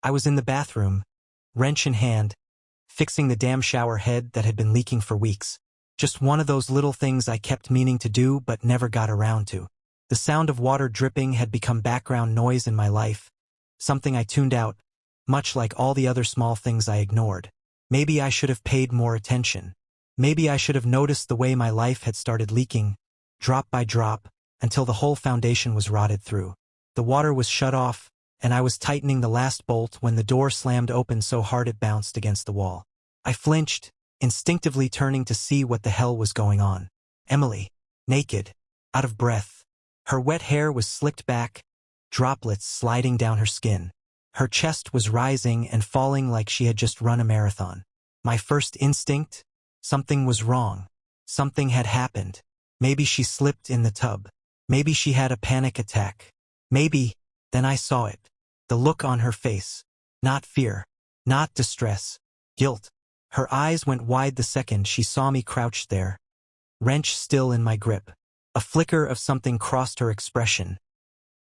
I was in the bathroom, wrench in hand, fixing the damn shower head that had been leaking for weeks. Just one of those little things I kept meaning to do but never got around to. The sound of water dripping had become background noise in my life, something I tuned out, much like all the other small things I ignored. Maybe I should have paid more attention. Maybe I should have noticed the way my life had started leaking, drop by drop, until the whole foundation was rotted through. The water was shut off, and I was tightening the last bolt when the door slammed open so hard it bounced against the wall. I flinched, instinctively turning to see what the hell was going on. Emily, naked, out of breath. Her wet hair was slicked back, droplets sliding down her skin. Her chest was rising and falling like she had just run a marathon. My first instinct? Something was wrong. Something had happened. Maybe she slipped in the tub. Maybe she had a panic attack. Maybe, then I saw it. The look on her face. Not fear. Not distress. Guilt. Her eyes went wide the second she saw me crouched there, wrench still in my grip. A flicker of something crossed her expression.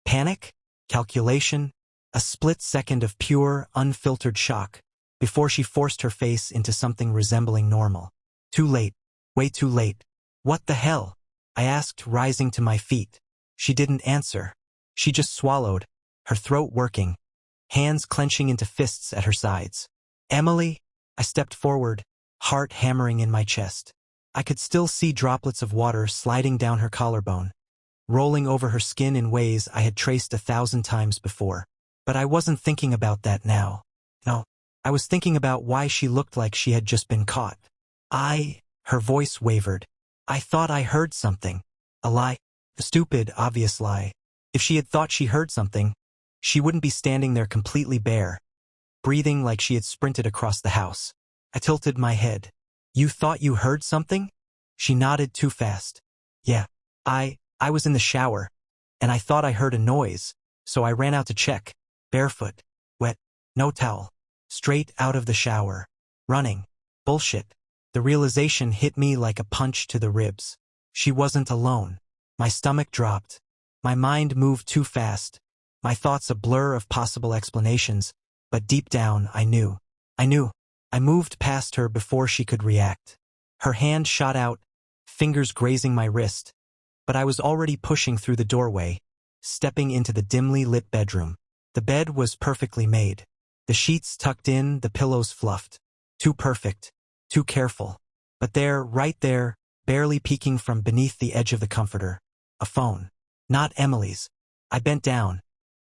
Panic? Calculation? A split second of pure, unfiltered shock, before she forced her face into something resembling normal. Too late. Way too late. What the hell? I asked, rising to my feet. She didn't answer. She just swallowed, her throat working, hands clenching into fists at her sides. Emily? I stepped forward, heart hammering in my chest. I could still see droplets of water sliding down her collarbone, rolling over her skin in ways I had traced 1,000 times before. But I wasn't thinking about that now. No, I was thinking about why she looked like she had just been caught. Her voice wavered. I thought I heard something. A lie. A stupid, obvious lie. If she had thought she heard something, she wouldn't be standing there completely bare, breathing like she had sprinted across the house. I tilted my head. You thought you heard something? She nodded too fast. Yeah, I was in the shower, and I thought I heard a noise, so I ran out to check, barefoot, wet, no towel, straight out of the shower. Running. Bullshit. The realization hit me like a punch to the ribs. She wasn't alone. My stomach dropped. My mind moved too fast. My thoughts a blur of possible explanations, but deep down I knew. I moved past her before she could react. Her hand shot out, fingers grazing my wrist, but I was already pushing through the doorway, stepping into the dimly lit bedroom. The bed was perfectly made. The sheets tucked in, the pillows fluffed. Too perfect. Too careful. But there, right there, barely peeking from beneath the edge of the comforter, a phone. Not Emily's. I bent down,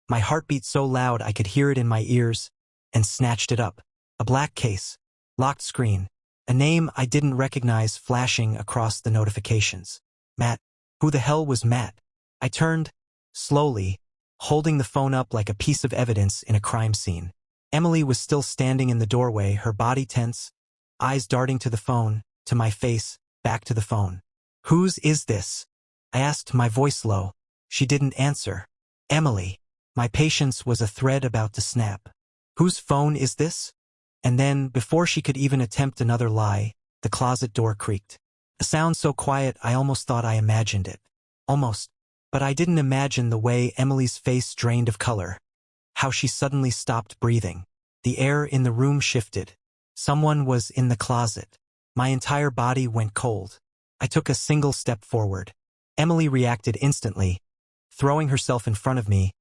my heartbeat so loud I could hear it in my ears, and snatched it up. A black case, locked screen, a name I didn't recognize flashing across the notifications. Matt. Who the hell was Matt? I turned, slowly, holding the phone up like a piece of evidence in a crime scene. Emily was still standing in the doorway, her body tense, eyes darting to the phone, to my face, back to the phone. Whose is this? I asked, my voice low. She didn't answer. Emily. My patience was a thread about to snap. Whose phone is this? And then, before she could even attempt another lie, the closet door creaked. A sound so quiet I almost thought I imagined it. Almost. But I didn't imagine the way Emily's face drained of color. How she suddenly stopped breathing. The air in the room shifted. Someone was in the closet. My entire body went cold. I took a single step forward. Emily reacted instantly, throwing herself in front of me,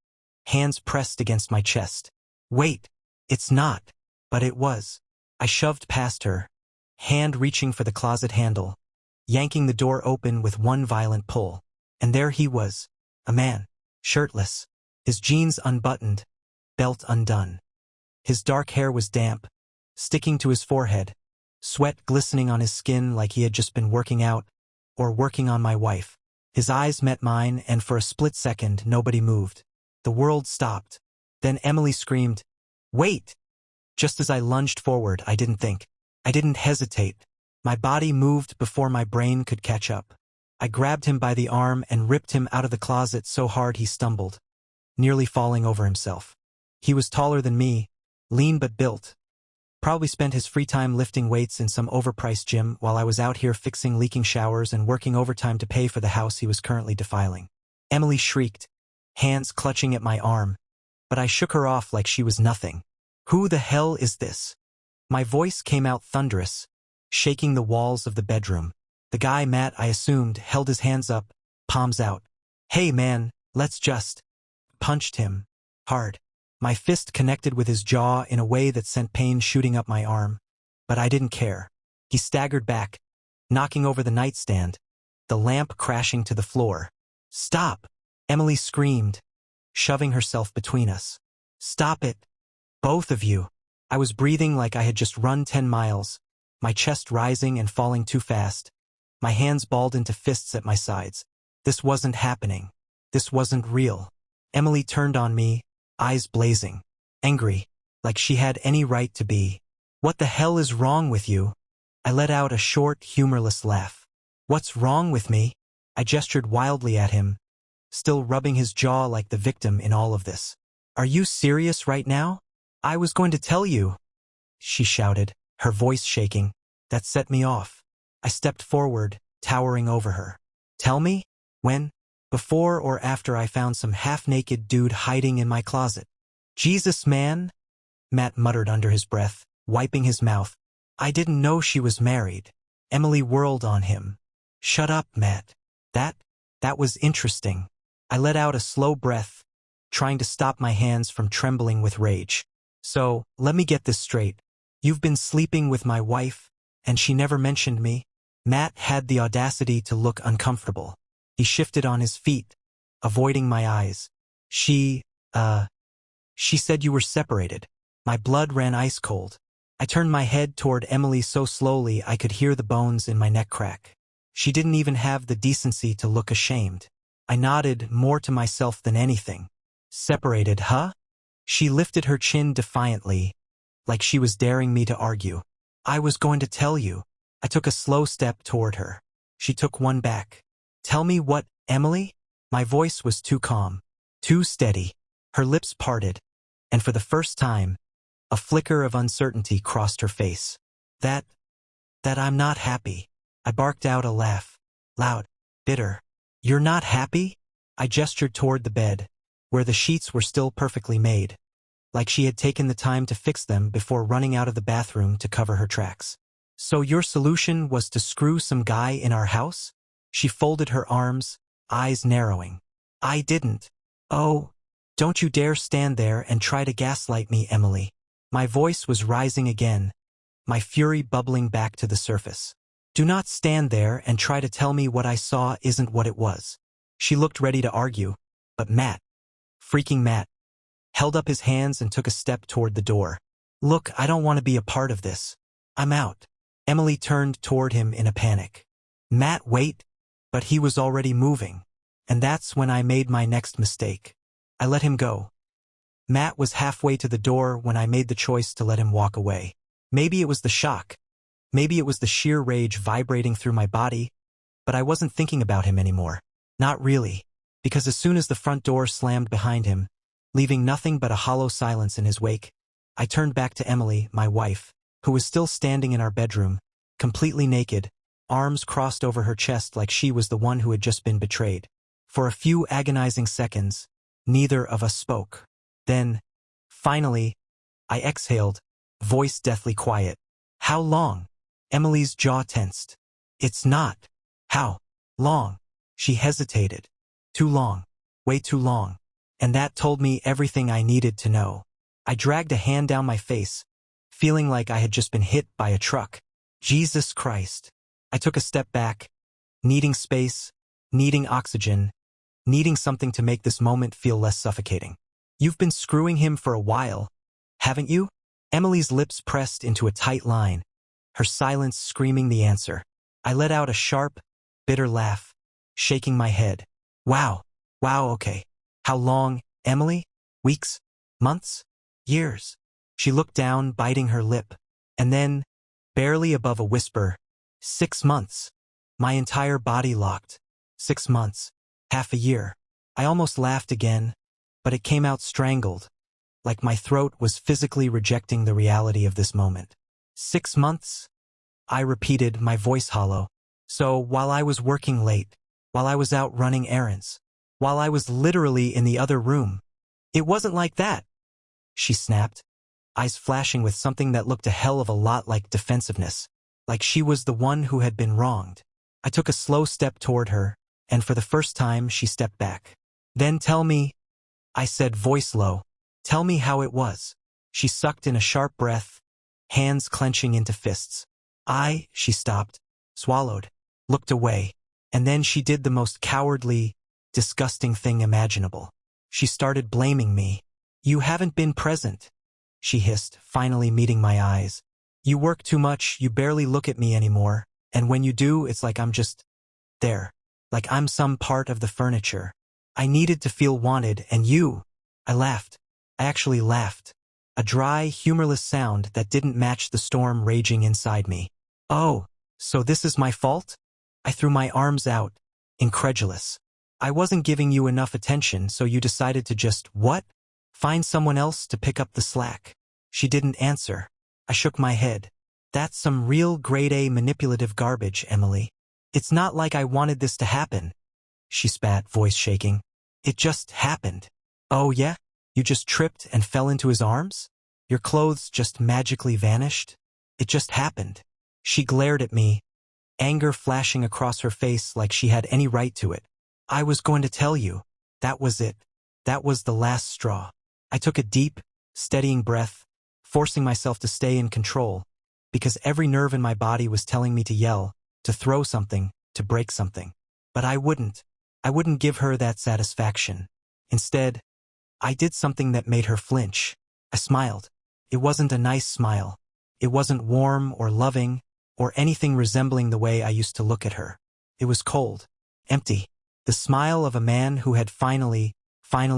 hands pressed against my chest. Wait, it's not. But it was. I shoved past her, hand reaching for the closet handle, yanking the door open with one violent pull. And there he was, a man, shirtless, his jeans unbuttoned, belt undone. His dark hair was damp, sticking to his forehead, sweat glistening on his skin like he had just been working out, or working on my wife. His eyes met mine, and for a split second nobody moved. The world stopped. Then Emily screamed, "Wait!" Just as I lunged forward, I didn't think. I didn't hesitate. My body moved before my brain could catch up. I grabbed him by the arm and ripped him out of the closet so hard he stumbled, nearly falling over himself. He was taller than me, lean but built. Probably spent his free time lifting weights in some overpriced gym while I was out here fixing leaking showers and working overtime to pay for the house he was currently defiling. Emily shrieked, hands clutching at my arm, but I shook her off like she was nothing. Who the hell is this? My voice came out thunderous, shaking the walls of the bedroom. The guy Matt, I assumed, held his hands up, palms out. Hey man, let's just... Punched him. Hard. My fist connected with his jaw in a way that sent pain shooting up my arm. But I didn't care. He staggered back, knocking over the nightstand, the lamp crashing to the floor. Stop! Emily screamed, shoving herself between us. Stop it! Both of you! I was breathing like I had just run 10 miles, my chest rising and falling too fast, my hands balled into fists at my sides. This wasn't happening. This wasn't real. Emily turned on me, eyes blazing, angry, like she had any right to be. What the hell is wrong with you? I let out a short, humorless laugh. What's wrong with me? I gestured wildly at him, still rubbing his jaw like the victim in all of this. Are you serious right now? I was going to tell you, she shouted, her voice shaking. That set me off. I stepped forward, towering over her. Tell me? When? Before or after I found some half-naked dude hiding in my closet? Jesus, man, Matt muttered under his breath, wiping his mouth. I didn't know she was married. Emily whirled on him. Shut up, Matt. That was interesting. I let out a slow breath, trying to stop my hands from trembling with rage. So, let me get this straight. You've been sleeping with my wife, and she never mentioned me? Matt had the audacity to look uncomfortable. He shifted on his feet, avoiding my eyes. She said you were separated. My blood ran ice cold. I turned my head toward Emily so slowly I could hear the bones in my neck crack. She didn't even have the decency to look ashamed. I nodded, more to myself than anything. Separated, huh? She lifted her chin defiantly, like she was daring me to argue. I was going to tell you. I took a slow step toward her. She took one back. Tell me what, Emily? My voice was too calm, too steady. Her lips parted, and for the first time, a flicker of uncertainty crossed her face. That I'm not happy. I barked out a laugh, loud, bitter. You're not happy? I gestured toward the bed, where the sheets were still perfectly made, like she had taken the time to fix them before running out of the bathroom to cover her tracks. So your solution was to screw some guy in our house? She folded her arms, eyes narrowing. I didn't. Oh, don't you dare stand there and try to gaslight me, Emily. My voice was rising again, my fury bubbling back to the surface. Do not stand there and try to tell me what I saw isn't what it was. She looked ready to argue, but Matt, freaking Matt, held up his hands and took a step toward the door. Look, I don't want to be a part of this. I'm out. Emily turned toward him in a panic. Matt, wait. But he was already moving, and that's when I made my next mistake. I let him go. Matt was halfway to the door when I made the choice to let him walk away. Maybe it was the shock. Maybe it was the sheer rage vibrating through my body, but I wasn't thinking about him anymore. Not really, because as soon as the front door slammed behind him, leaving nothing but a hollow silence in his wake, I turned back to Emily, my wife, who was still standing in our bedroom, completely naked, arms crossed over her chest like she was the one who had just been betrayed. For a few agonizing seconds, neither of us spoke. Then, finally, I exhaled, voice deathly quiet. How long? Emily's jaw tensed. It's not. How long? She hesitated. Too long. Way too long. And that told me everything I needed to know. I dragged a hand down my face, feeling like I had just been hit by a truck. Jesus Christ. I took a step back, needing space, needing oxygen, needing something to make this moment feel less suffocating. You've been screwing him for a while, haven't you? Emily's lips pressed into a tight line, her silence screaming the answer. I let out a sharp, bitter laugh, shaking my head. Wow, okay. How long, Emily? Weeks? Months? Years? She looked down, biting her lip, and then, barely above a whisper, 6 months. My entire body locked. 6 months. Half a year. I almost laughed again, but it came out strangled, like my throat was physically rejecting the reality of this moment. 6 months? I repeated, my voice hollow. So while I was working late, while I was out running errands, while I was literally in the other room, it wasn't like that, she snapped. eyes flashing with something that looked a hell of a lot like defensiveness, like she was the one who had been wronged. I took a slow step toward her, and for the first time she stepped back. "Then tell me," I said, voice low. "Tell me how it was." She sucked in a sharp breath, hands clenching into fists. She stopped, swallowed, looked away, and then she did the most cowardly, disgusting thing imaginable. She started blaming me. "You haven't been present," she hissed, finally meeting my eyes. "You work too much, you barely look at me anymore, and when you do, it's like I'm just there, like I'm some part of the furniture. I needed to feel wanted, and you—" I laughed. I actually laughed. A dry, humorless sound that didn't match the storm raging inside me. "Oh, so this is my fault?" I threw my arms out, incredulous. "I wasn't giving you enough attention, so you decided to just, what? Find someone else to pick up the slack." She didn't answer. I shook my head. "That's some real grade-A manipulative garbage, Emily. It's not like I wanted this to happen." She spat, voice shaking. "It just happened." "Oh yeah? You just tripped and fell into his arms? Your clothes just magically vanished? It just happened." She glared at me, anger flashing across her face like she had any right to it. "I was going to tell you. That was it. That was the last straw." I took a deep, steadying breath, forcing myself to stay in control, because every nerve in my body was telling me to yell, to throw something, to break something. But I wouldn't. I wouldn't give her that satisfaction. Instead, I did something that made her flinch. I smiled. It wasn't a nice smile. It wasn't warm or loving or anything resembling the way I used to look at her. It was cold, empty, the smile of a man who had finally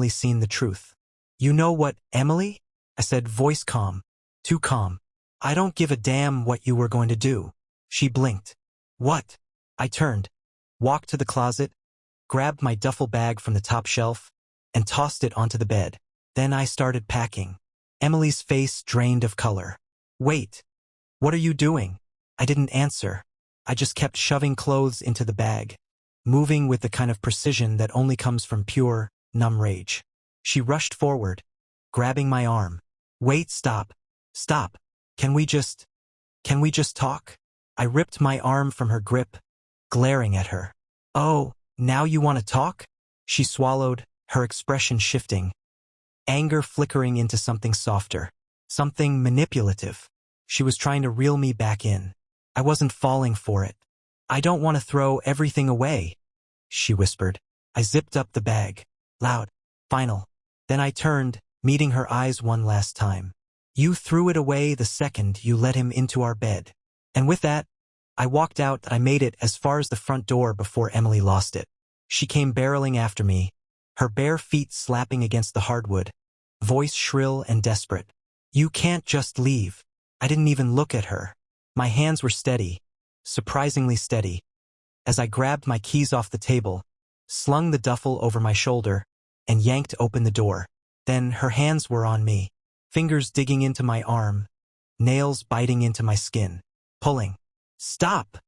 seen the truth. "You know what, Emily?" I said, voice calm, too calm. "I don't give a damn what you were going to do." She blinked. "What?" I turned, walked to the closet, grabbed my duffel bag from the top shelf, and tossed it onto the bed. Then I started packing. Emily's face drained of color. "Wait. What are you doing?" I didn't answer. I just kept shoving clothes into the bag, moving with the kind of precision that only comes from pure, numb rage. She rushed forward, grabbing my arm. "Wait, stop. Stop. Can we just talk?" I ripped my arm from her grip, glaring at her. "Oh, now you want to talk?" She swallowed, her expression shifting, anger flickering into something softer, something manipulative. She was trying to reel me back in. I wasn't falling for it. "I don't want to throw everything away," she whispered. I zipped up the bag. Loud. Final. Then I turned, meeting her eyes one last time. "You threw it away the second you let him into our bed." And with that, I walked out. I made it as far as the front door before Emily lost it. She came barreling after me, her bare feet slapping against the hardwood, voice shrill and desperate. "You can't just leave." I didn't even look at her. My hands were steady, surprisingly steady. As I grabbed my keys off the table, slung the duffel over my shoulder, and yanked open the door. Then her hands were on me, fingers digging into my arm, nails biting into my skin, pulling. "Stop!"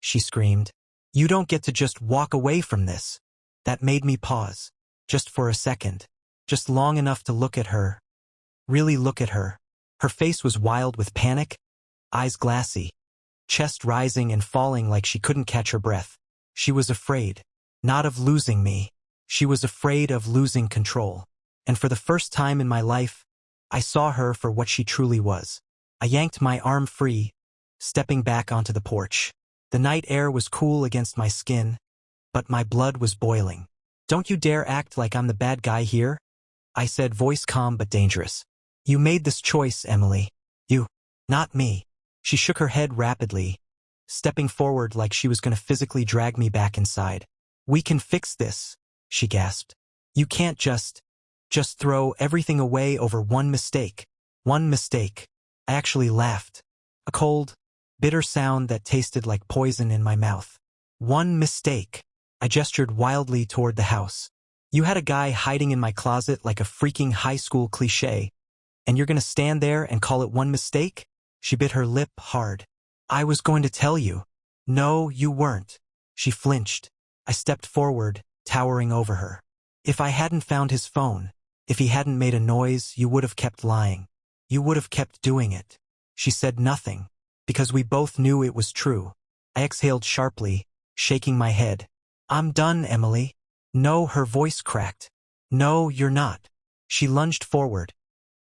she screamed. "You don't get to just walk away from this." That made me pause, just for a second, just long enough to look at her, really look at her. Her face was wild with panic, eyes glassy, chest rising and falling like she couldn't catch her breath. She was afraid, not of losing me. She was afraid of losing control. And for the first time in my life, I saw her for what she truly was. I yanked my arm free, stepping back onto the porch. The night air was cool against my skin, but my blood was boiling. "Don't you dare act like I'm the bad guy here," I said, voice calm but dangerous. "You made this choice, Emily. You, not me." She shook her head rapidly, stepping forward like she was going to physically drag me back inside. "We can fix this," she gasped. "You can't just throw everything away over one mistake." One mistake. I actually laughed. A cold, bitter sound that tasted like poison in my mouth. One mistake. I gestured wildly toward the house. "You had a guy hiding in my closet like a freaking high school cliché, and you're going to stand there and call it one mistake?" She bit her lip hard. "I was going to tell you." "No, you weren't." She flinched. I stepped forward, towering over her. "If I hadn't found his phone, if he hadn't made a noise, you would have kept lying. You would have kept doing it. She said nothing, because we both knew it was true. I exhaled sharply, shaking my head. I'm done, Emily. No, her voice cracked. No, you're not. She lunged forward,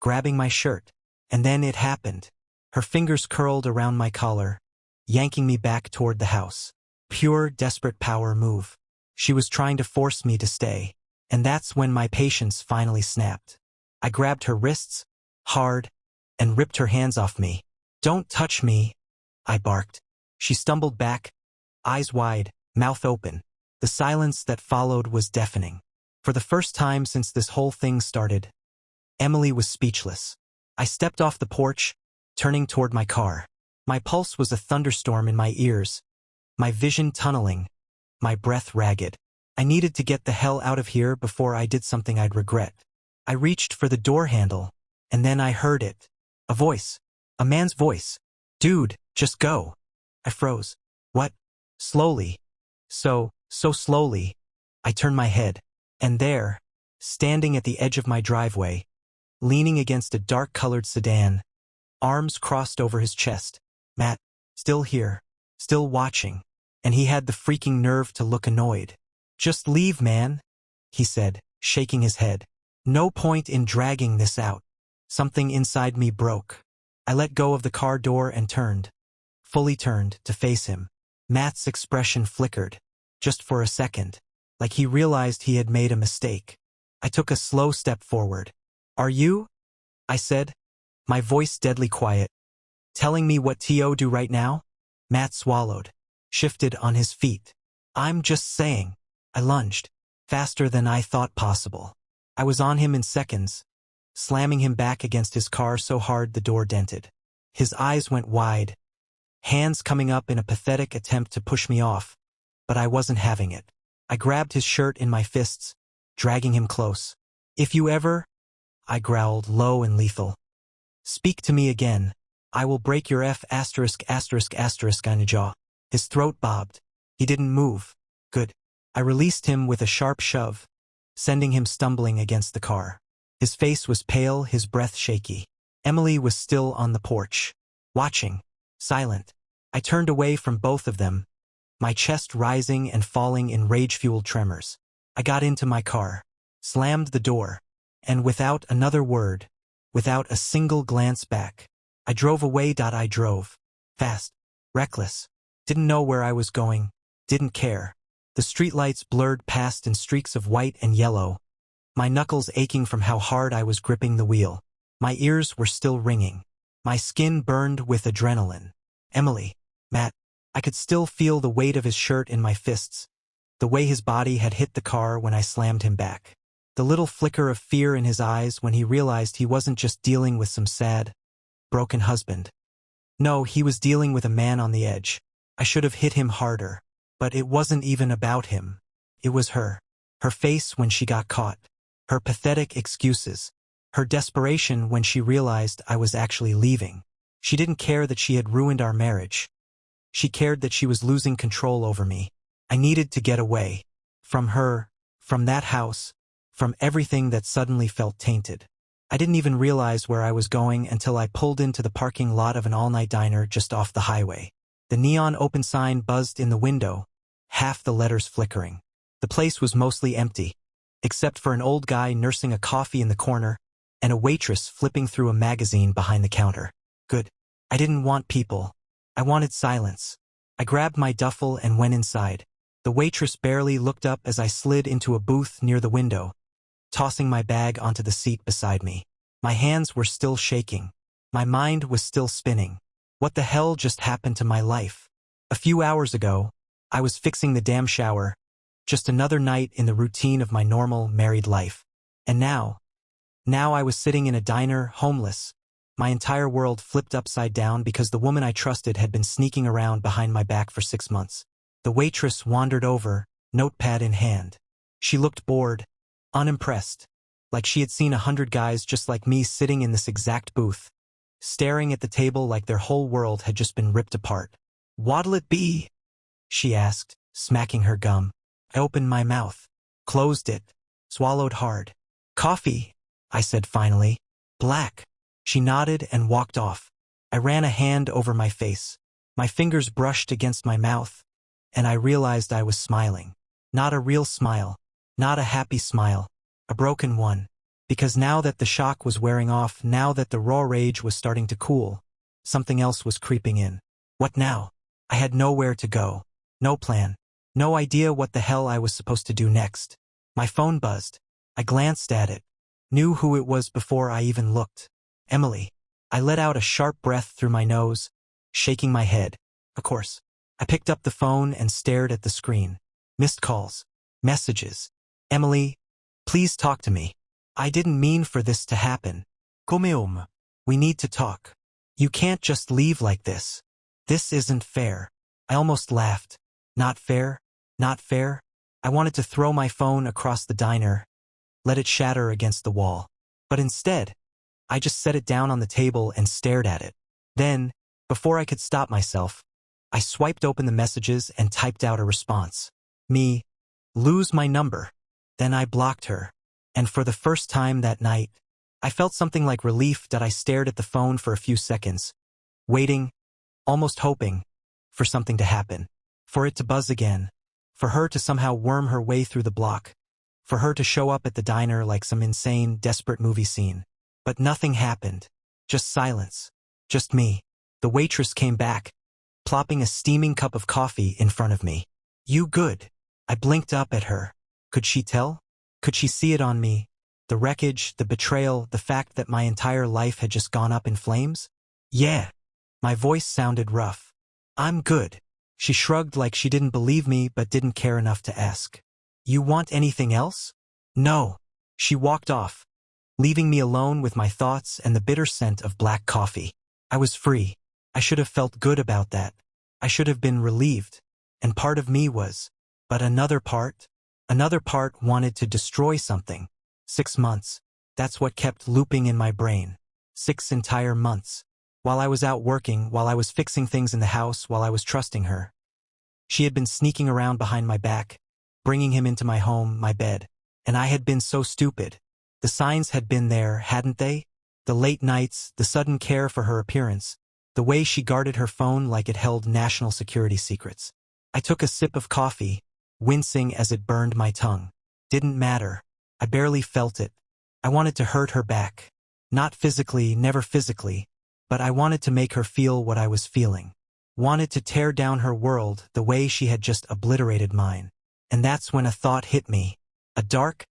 grabbing my shirt. And then it happened. Her fingers curled around my collar, yanking me back toward the house. Pure, desperate power move. She was trying to force me to stay. And that's when my patience finally snapped. I grabbed her wrists, hard, and ripped her hands off me. Don't touch me, I barked. She stumbled back, eyes wide, mouth open. The silence that followed was deafening. For the first time since this whole thing started, Emily was speechless. I stepped off the porch, turning toward my car. My pulse was a thunderstorm in my ears, my vision tunneling, my breath ragged. I needed to get the hell out of here before I did something I'd regret. I reached for the door handle, and then I heard it. A voice. A man's voice. Dude, just go. I froze. What? Slowly. So slowly. I turned my head. And there, standing at the edge of my driveway, leaning against a dark-colored sedan, arms crossed over his chest, Matt, still here, still watching, and he had the freaking nerve to look annoyed. Just leave, man, he said, shaking his head. No point in dragging this out. Something inside me broke. I let go of the car door and turned, fully turned, to face him. Matt's expression flickered, just for a second, like he realized he had made a mistake. I took a slow step forward. Are you? I said, my voice deadly quiet. Telling me what to do right now? Matt swallowed, shifted on his feet. I'm just saying. I lunged, faster than I thought possible. I was on him in seconds, slamming him back against his car so hard the door dented. His eyes went wide, hands coming up in a pathetic attempt to push me off, but I wasn't having it. I grabbed his shirt in my fists, dragging him close. If you ever, I growled, low and lethal, speak to me again, I will break your F*** on your jaw. His throat bobbed. He didn't move. Good. I released him with a sharp shove, sending him stumbling against the car. His face was pale, his breath shaky. Emily was still on the porch, watching, silent. I turned away from both of them, my chest rising and falling in rage-fueled tremors. I got into my car, slammed the door, and without another word, without a single glance back, I drove away. I drove, fast, reckless, didn't know where I was going, didn't care. The streetlights blurred past in streaks of white and yellow, my knuckles aching from how hard I was gripping the wheel. My ears were still ringing. My skin burned with adrenaline. Emily, Matt, I could still feel the weight of his shirt in my fists, the way his body had hit the car when I slammed him back. The little flicker of fear in his eyes when he realized he wasn't just dealing with some sad, broken husband. No, he was dealing with a man on the edge. I should have hit him harder. But it wasn't even about him. It was her. Her face when she got caught. Her pathetic excuses. Her desperation when she realized I was actually leaving. She didn't care that she had ruined our marriage. She cared that she was losing control over me. I needed to get away. From her, from that house, from everything that suddenly felt tainted. I didn't even realize where I was going until I pulled into the parking lot of an all-night diner just off the highway. The neon open sign buzzed in the window, half the letters flickering. The place was mostly empty, except for an old guy nursing a coffee in the corner and a waitress flipping through a magazine behind the counter. Good. I didn't want people. I wanted silence. I grabbed my duffel and went inside. The waitress barely looked up as I slid into a booth near the window, tossing my bag onto the seat beside me. My hands were still shaking. My mind was still spinning. What the hell just happened to my life? A few hours ago, I was fixing the damn shower, just another night in the routine of my normal married life. And now I was sitting in a diner, homeless, my entire world flipped upside down because the woman I trusted had been sneaking around behind my back for 6 months. The waitress wandered over, notepad in hand. She looked bored, unimpressed, like she had seen 100 guys just like me sitting in this exact booth, staring at the table like their whole world had just been ripped apart. "What'll it be?" she asked, smacking her gum. I opened my mouth, closed it, swallowed hard. "Coffee," I said finally. "Black," She nodded and walked off. I ran a hand over my face. My fingers brushed against my mouth, and I realized I was smiling. Not a real smile, not a happy smile, a broken one. Because now that the shock was wearing off, now that the raw rage was starting to cool, something else was creeping in. What now? I had nowhere to go. No plan. No idea what the hell I was supposed to do next. My phone buzzed. I glanced at it. Knew who it was before I even looked. Emily. I let out a sharp breath through my nose, shaking my head. Of course. I picked up the phone and stared at the screen. Missed calls. Messages. Emily, please talk to me. I didn't mean for this to happen. Come. We need to talk. You can't just leave like this. This isn't fair. I almost laughed. Not fair? Not fair? I wanted to throw my phone across the diner, let it shatter against the wall. But instead, I just set it down on the table and stared at it. Then, before I could stop myself, I swiped open the messages and typed out a response. Me, lose my number. Then I blocked her. And for the first time that night, I felt something like relief that I stared at the phone for a few seconds, waiting, almost hoping, for something to happen. For it to buzz again. For her to somehow worm her way through the block. For her to show up at the diner like some insane, desperate movie scene. But nothing happened. Just silence. Just me. The waitress came back, plopping a steaming cup of coffee in front of me. You good? I blinked up at her. Could she tell? Could she see it on me? The wreckage, the betrayal, the fact that my entire life had just gone up in flames? Yeah. My voice sounded rough. I'm good. She shrugged like she didn't believe me but didn't care enough to ask. You want anything else? No. She walked off, leaving me alone with my thoughts and the bitter scent of black coffee. I was free. I should have felt good about that. I should have been relieved. And part of me was. But another part wanted to destroy something. 6 months. That's what kept looping in my brain. 6 entire months. While I was out working, while I was fixing things in the house, while I was trusting her. She had been sneaking around behind my back, bringing him into my home, my bed. And I had been so stupid. The signs had been there, hadn't they? The late nights, the sudden care for her appearance, the way she guarded her phone like it held national security secrets. I took a sip of coffee, wincing as it burned my tongue. Didn't matter. I barely felt it. I wanted to hurt her back. Not physically, never physically, but I wanted to make her feel what I was feeling. Wanted to tear down her world the way she had just obliterated mine. And that's when a thought hit me. A dark,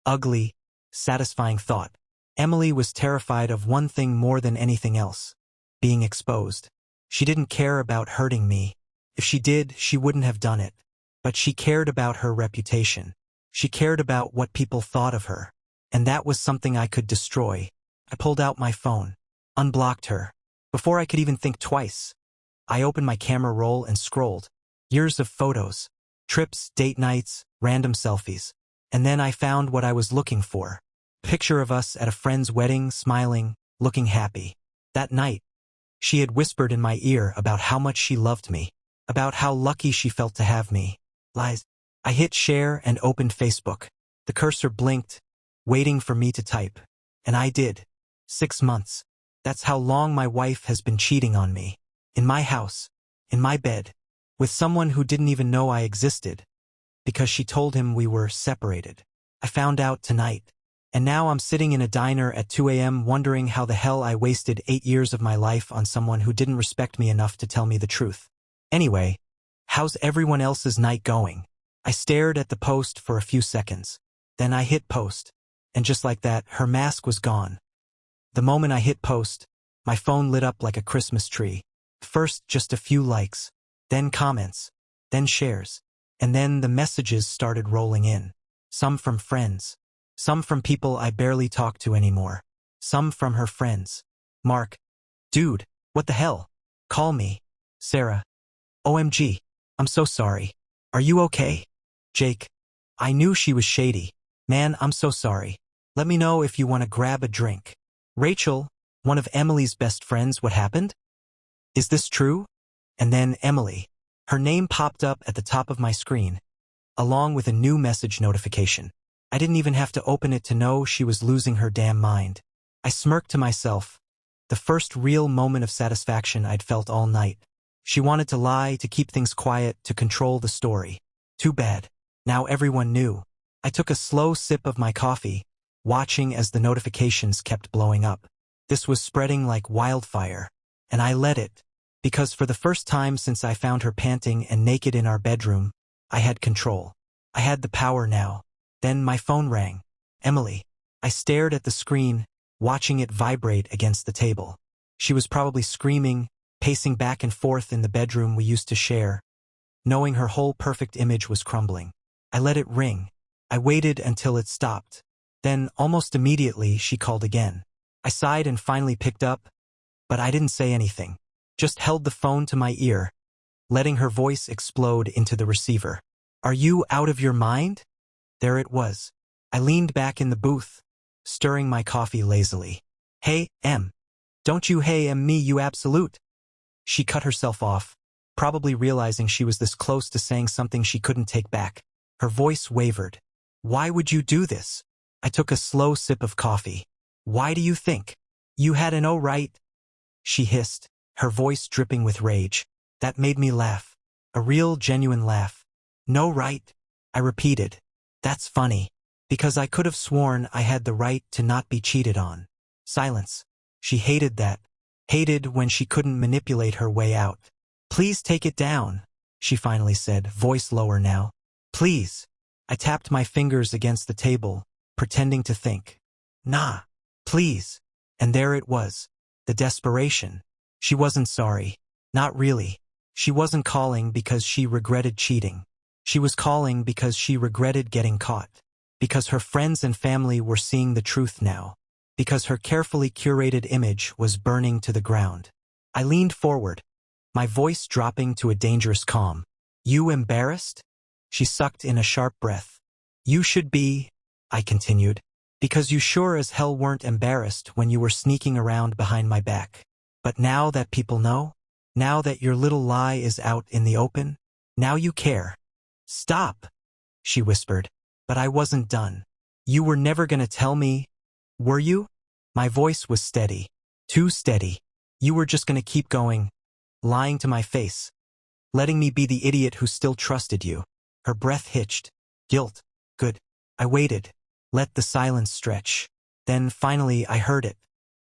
ugly, satisfying thought. Emily was terrified of one thing more than anything else. Being exposed. She didn't care about hurting me. If she did, she wouldn't have done it. But she cared about her reputation. She cared about what people thought of her. And that was something I could destroy. I pulled out my phone. Unblocked her. Before I could even think twice. I opened my camera roll and scrolled. Years of photos. Trips, date nights, random selfies. And then I found what I was looking for. Picture of us at a friend's wedding, smiling, looking happy. That night, she had whispered in my ear about how much she loved me. About how lucky she felt to have me. Lies. I hit share and opened Facebook. The cursor blinked, waiting for me to type. And I did. 6 months. That's how long my wife has been cheating on me. In my house. In my bed. With someone who didn't even know I existed. Because she told him we were separated. I found out tonight. And now I'm sitting in a diner at 2 a.m. wondering how the hell I wasted 8 years of my life on someone who didn't respect me enough to tell me the truth. Anyway, how's everyone else's night going? I stared at the post for a few seconds. Then I hit post. And just like that, her mask was gone. The moment I hit post, my phone lit up like a Christmas tree. First, just a few likes. Then comments. Then shares. And then the messages started rolling in. Some from friends. Some from people I barely talk to anymore. Some from her friends. Mark. Dude, what the hell? Call me. Sarah. OMG. I'm so sorry. Are you okay? Jake. I knew she was shady. Man, I'm so sorry. Let me know if you want to grab a drink. Rachel, one of Emily's best friends, what happened? Is this true? And then Emily. Her name popped up at the top of my screen, along with a new message notification. I didn't even have to open it to know she was losing her damn mind. I smirked to myself, The first real moment of satisfaction I'd felt all night. She wanted to lie, to keep things quiet, to control the story. Too bad. Now everyone knew. I took a slow sip of my coffee, watching as the notifications kept blowing up. This was spreading like wildfire, and I let it, because for the first time since I found her panting and naked in our bedroom, I had control. I had the power now. Then my phone rang. Emily. I stared at the screen, watching it vibrate against the table. She was probably screaming, pacing back and forth in the bedroom we used to share, knowing her whole perfect image was crumbling. I let it ring. I waited until it stopped. Then, almost immediately, she called again. I sighed and finally picked up, but I didn't say anything. Just held the phone to my ear, letting her voice explode into the receiver. Are you out of your mind? There it was. I leaned back in the booth, stirring my coffee lazily. Hey, Em. Don't you hey Em me, you absolute. She cut herself off, probably realizing she was this close to saying something she couldn't take back. Her voice wavered. Why would you do this? I took a slow sip of coffee. Why do you think? You had an right. She hissed, her voice dripping with rage. That made me laugh. A real, genuine laugh. No right, I repeated. That's funny. Because I could have sworn I had the right to not be cheated on. Silence. She hated that. Hated when she couldn't manipulate her way out. Please take it down, she finally said, voice lower now. Please. I tapped my fingers against the table, pretending to think. Nah. Please. And there it was. The desperation. She wasn't sorry. Not really. She wasn't calling because she regretted cheating. She was calling because she regretted getting caught. Because her friends and family were seeing the truth now. Because her carefully curated image was burning to the ground. I leaned forward, my voice dropping to a dangerous calm. You embarrassed? She sucked in a sharp breath. You should be, I continued, because you sure as hell weren't embarrassed when you were sneaking around behind my back. But now that people know, now that your little lie is out in the open, now you care. Stop, she whispered, but I wasn't done. You were never gonna tell me, were you? My voice was steady, too steady. You were just gonna keep going, lying to my face, letting me be the idiot who still trusted you. Her breath hitched. Guilt. Good. I waited, let the silence stretch. Then finally I heard it.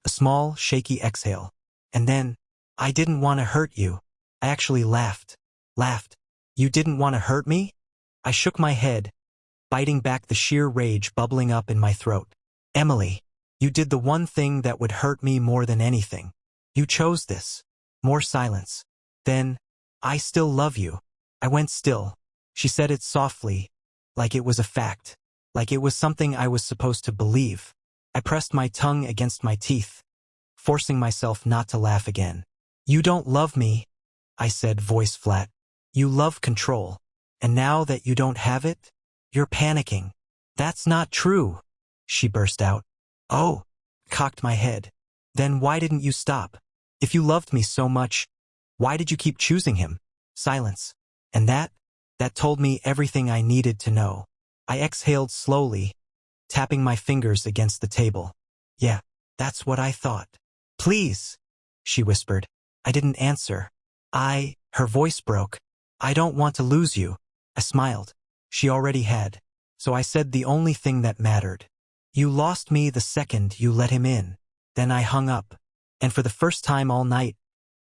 A small, shaky exhale. And then, I didn't want to hurt you. I actually laughed. Laughed. You didn't want to hurt me? I shook my head, biting back the sheer rage bubbling up in my throat. Emily, you did the one thing that would hurt me more than anything. You chose this. More silence. Then, I still love you. I went still. She said it softly, like it was a fact, like it was something I was supposed to believe. I pressed my tongue against my teeth, forcing myself not to laugh again. You don't love me, I said, voice flat. You love control. And now that you don't have it, you're panicking. That's not true, she burst out. Oh, cocked my head. Then why didn't you stop? If you loved me so much, why did you keep choosing him? Silence. And that told me everything I needed to know. I exhaled slowly, tapping my fingers against the table. Yeah, that's what I thought. Please, she whispered. I didn't answer. Her voice broke. I don't want to lose you. I smiled. She already had. So I said the only thing that mattered. You lost me the second you let him in. Then I hung up. And for the first time all night,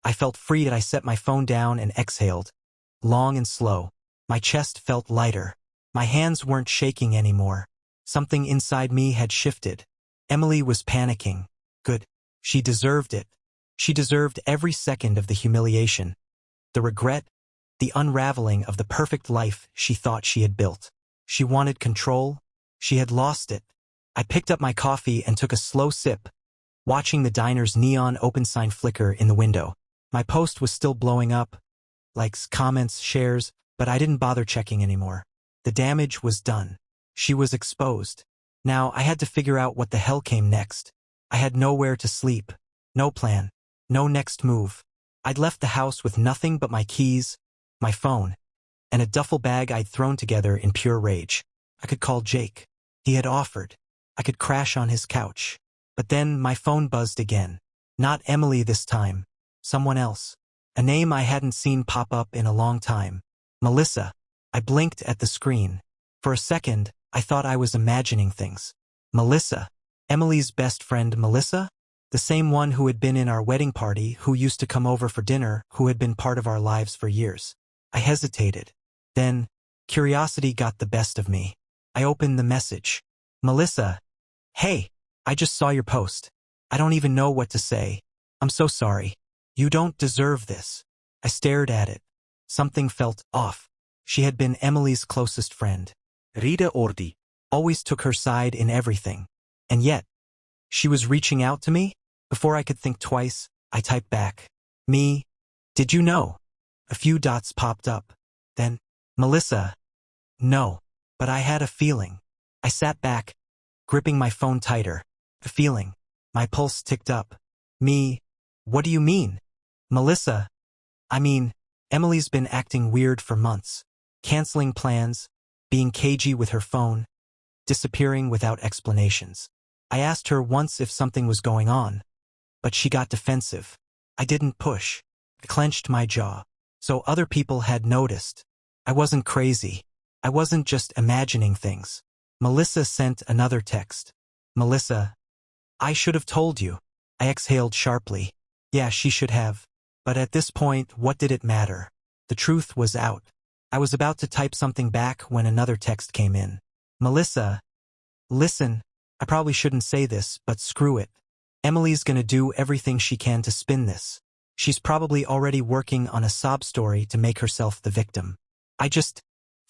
I felt free. I set my phone down and exhaled, long and slow. My chest felt lighter. My hands weren't shaking anymore. Something inside me had shifted. Emily was panicking. Good. She deserved it. She deserved every second of the humiliation, the regret, the unraveling of the perfect life she thought she had built. She wanted control. She had lost it. I picked up my coffee and took a slow sip, watching the diner's neon open sign flicker in the window. My post was still blowing up, likes, comments, shares, but I didn't bother checking anymore. The damage was done. She was exposed. Now I had to figure out what the hell came next. I had nowhere to sleep, no plan, no next move. I'd left the house with nothing but my keys, my phone, and a duffel bag I'd thrown together in pure rage. I could call Jake. He had offered. I could crash on his couch. But then my phone buzzed again. Not Emily this time. Someone else. A name I hadn't seen pop up in a long time. Melissa. I blinked at the screen. For a second, I thought I was imagining things. Melissa. Emily's best friend Melissa? The same one who had been in our wedding party, who used to come over for dinner, who had been part of our lives for years. I hesitated. Then, curiosity got the best of me. I opened the message. Melissa. Hey, I just saw your post. I don't even know what to say. I'm so sorry. You don't deserve this. I stared at it. Something felt off. She had been Emily's closest friend. Rita Ordi. Always took her side in everything. And yet, she was reaching out to me? Before I could think twice, I typed back. Me? Did you know? A few dots popped up. Then, Melissa. No. But I had a feeling. I sat back, gripping my phone tighter. A feeling. My pulse ticked up. Me? What do you mean? Melissa. I mean, Emily's been acting weird for months. Canceling plans, being cagey with her phone, disappearing without explanations. I asked her once if something was going on, but she got defensive. I didn't push. I clenched my jaw. So other people had noticed. I wasn't crazy. I wasn't just imagining things. Melissa sent another text. Melissa. I should have told you. I exhaled sharply. Yeah, she should have. But at this point, what did it matter? The truth was out. I was about to type something back when another text came in. Melissa. Listen, I probably shouldn't say this, but screw it. Emily's gonna do everything she can to spin this. She's probably already working on a sob story to make herself the victim. I just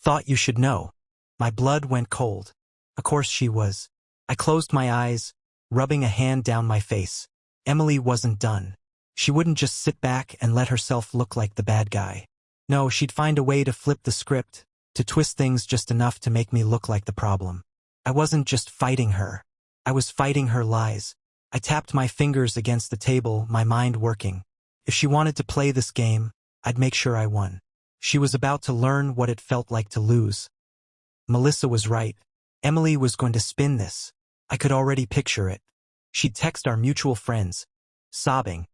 thought you should know. My blood went cold. Of course she was. I closed my eyes, rubbing a hand down my face. Emily wasn't done. She wouldn't just sit back and let herself look like the bad guy. No, she'd find a way to flip the script, to twist things just enough to make me look like the problem. I wasn't just fighting her. I was fighting her lies. I tapped my fingers against the table, my mind working. If she wanted to play this game, I'd make sure I won. She was about to learn what it felt like to lose. Melissa was right. Emily was going to spin this. I could already picture it. She'd text our mutual friends, sobbing,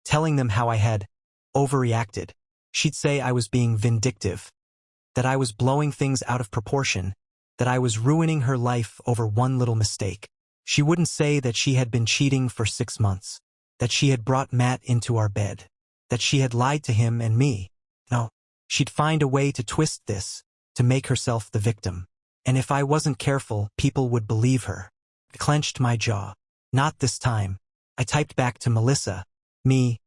telling them how I had overreacted. She'd say I was being vindictive, that I was blowing things out of proportion, that I was ruining her life over one little mistake. She wouldn't say that she had been cheating for 6 months, that she had brought Matt into our bed, that she had lied to him and me. No, she'd find a way to twist this, to make herself the victim. And if I wasn't careful, people would believe her. I clenched my jaw. Not this time. I typed back to Melissa. Me.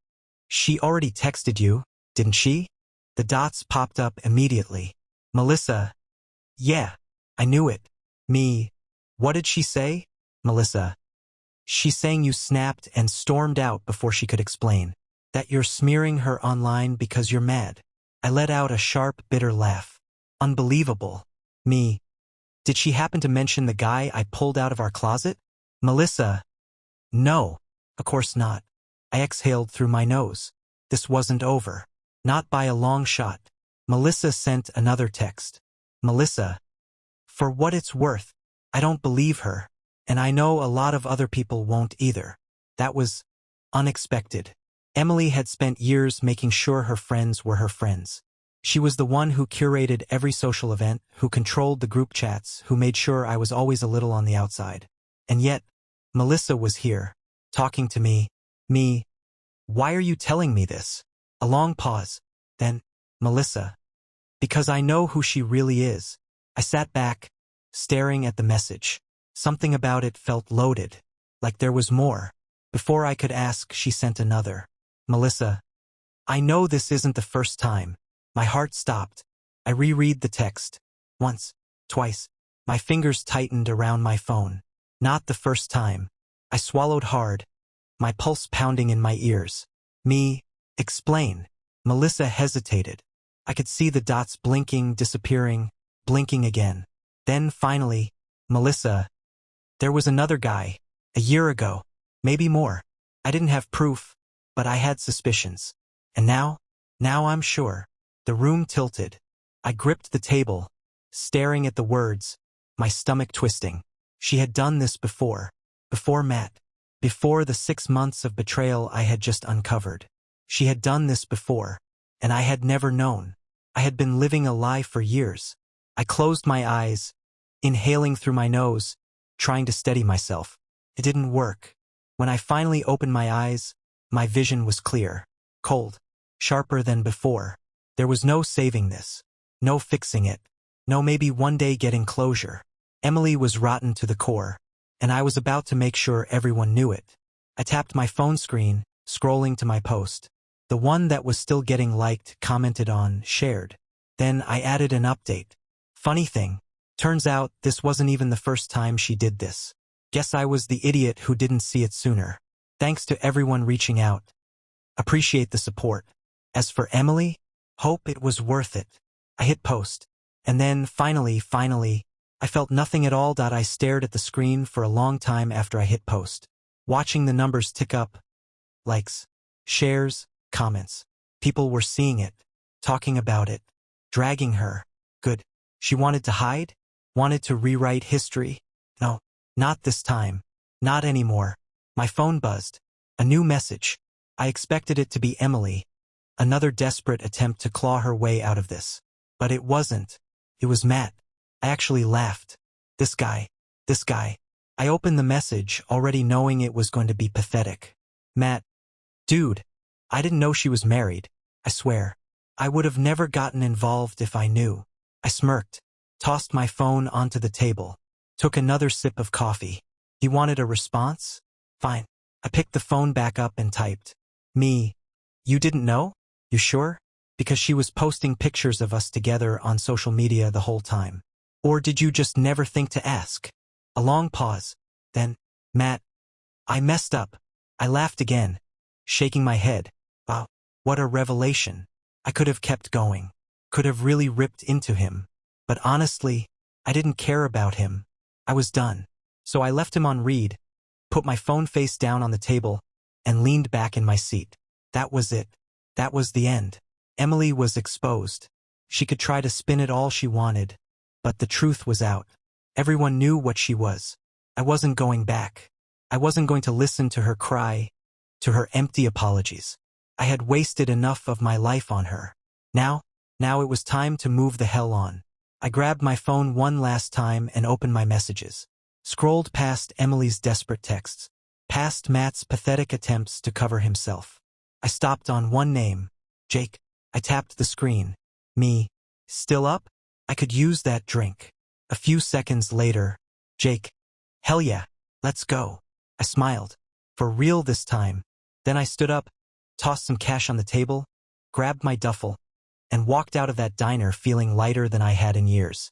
She already texted you, didn't she? The dots popped up immediately. Melissa. Yeah, I knew it. Me. What did she say? Melissa. She's saying you snapped and stormed out before she could explain. That you're smearing her online because you're mad. I let out a sharp, bitter laugh. Unbelievable. Me. Did she happen to mention the guy I pulled out of our closet? Melissa. No, of course not. I exhaled through my nose. This wasn't over. Not by a long shot. Melissa sent another text. Melissa. For what it's worth, I don't believe her. And I know a lot of other people won't either. That was unexpected. Emily had spent years making sure her friends were her friends. She was the one who curated every social event, who controlled the group chats, who made sure I was always a little on the outside. And yet, Melissa was here, talking to me. Me. Why are you telling me this? A long pause. Then, Melissa. Because I know who she really is. I sat back, staring at the message. Something about it felt loaded, like there was more. Before I could ask, she sent another. Melissa. I know this isn't the first time. My heart stopped. I reread the text. Once, twice. My fingers tightened around my phone. Not the first time. I swallowed hard, my pulse pounding in my ears. Me. Explain. Melissa hesitated. I could see the dots blinking, disappearing, blinking again. Then finally, Melissa. There was another guy. A year ago. Maybe more. I didn't have proof, but I had suspicions. And now I'm sure. The room tilted. I gripped the table, staring at the words, my stomach twisting. She had done this before. Before Matt. before the 6 months of betrayal I had just uncovered. She had done this before, and I had never known. I had been living a lie for years. I closed my eyes, inhaling through my nose, trying to steady myself. It didn't work. When I finally opened my eyes, my vision was clear, cold, sharper than before. There was no saving this, no fixing it, no maybe one day getting closure. Emily was rotten to the core, and I was about to make sure everyone knew it. I tapped my phone screen, scrolling to my post. The one that was still getting liked, commented on, shared. Then I added an update. Funny thing, turns out this wasn't even the first time she did this. Guess I was the idiot who didn't see it sooner. Thanks to everyone reaching out. Appreciate the support. As for Emily, hope it was worth it. I hit post. And then, finally, I felt nothing at all. I stared at the screen for a long time after I hit post, watching the numbers tick up. Likes, shares, comments. People were seeing it, talking about it, dragging her. Good. She wanted to hide? Wanted to rewrite history? No, not this time. Not anymore. My phone buzzed. A new message. I expected it to be Emily. Another desperate attempt to claw her way out of this. But it wasn't. It was Matt. I actually laughed. This guy. I opened the message, already knowing it was going to be pathetic. Matt. Dude. I didn't know she was married. I swear. I would have never gotten involved if I knew. I smirked, tossed my phone onto the table, took another sip of coffee. He wanted a response? Fine. I picked the phone back up and typed. Me. You didn't know? You sure? Because she was posting pictures of us together on social media the whole time. Or did you just never think to ask? A long pause. Then, Matt. I messed up. I laughed again, shaking my head. Wow, what a revelation. I could have kept going. Could have really ripped into him. But honestly, I didn't care about him. I was done. So I left him on read, put my phone face down on the table, and leaned back in my seat. That was it. That was the end. Emily was exposed. She could try to spin it all she wanted, but the truth was out. Everyone knew what she was. I wasn't going back. I wasn't going to listen to her cry, to her empty apologies. I had wasted enough of my life on her. Now it was time to move the hell on. I grabbed my phone one last time and opened my messages. Scrolled past Emily's desperate texts, past Matt's pathetic attempts to cover himself. I stopped on one name, Jake. I tapped the screen. Me. Still up? I could use that drink. A few seconds later, Jake. Hell yeah, let's go. I smiled. For real this time. Then I stood up, tossed some cash on the table, grabbed my duffel, and walked out of that diner feeling lighter than I had in years.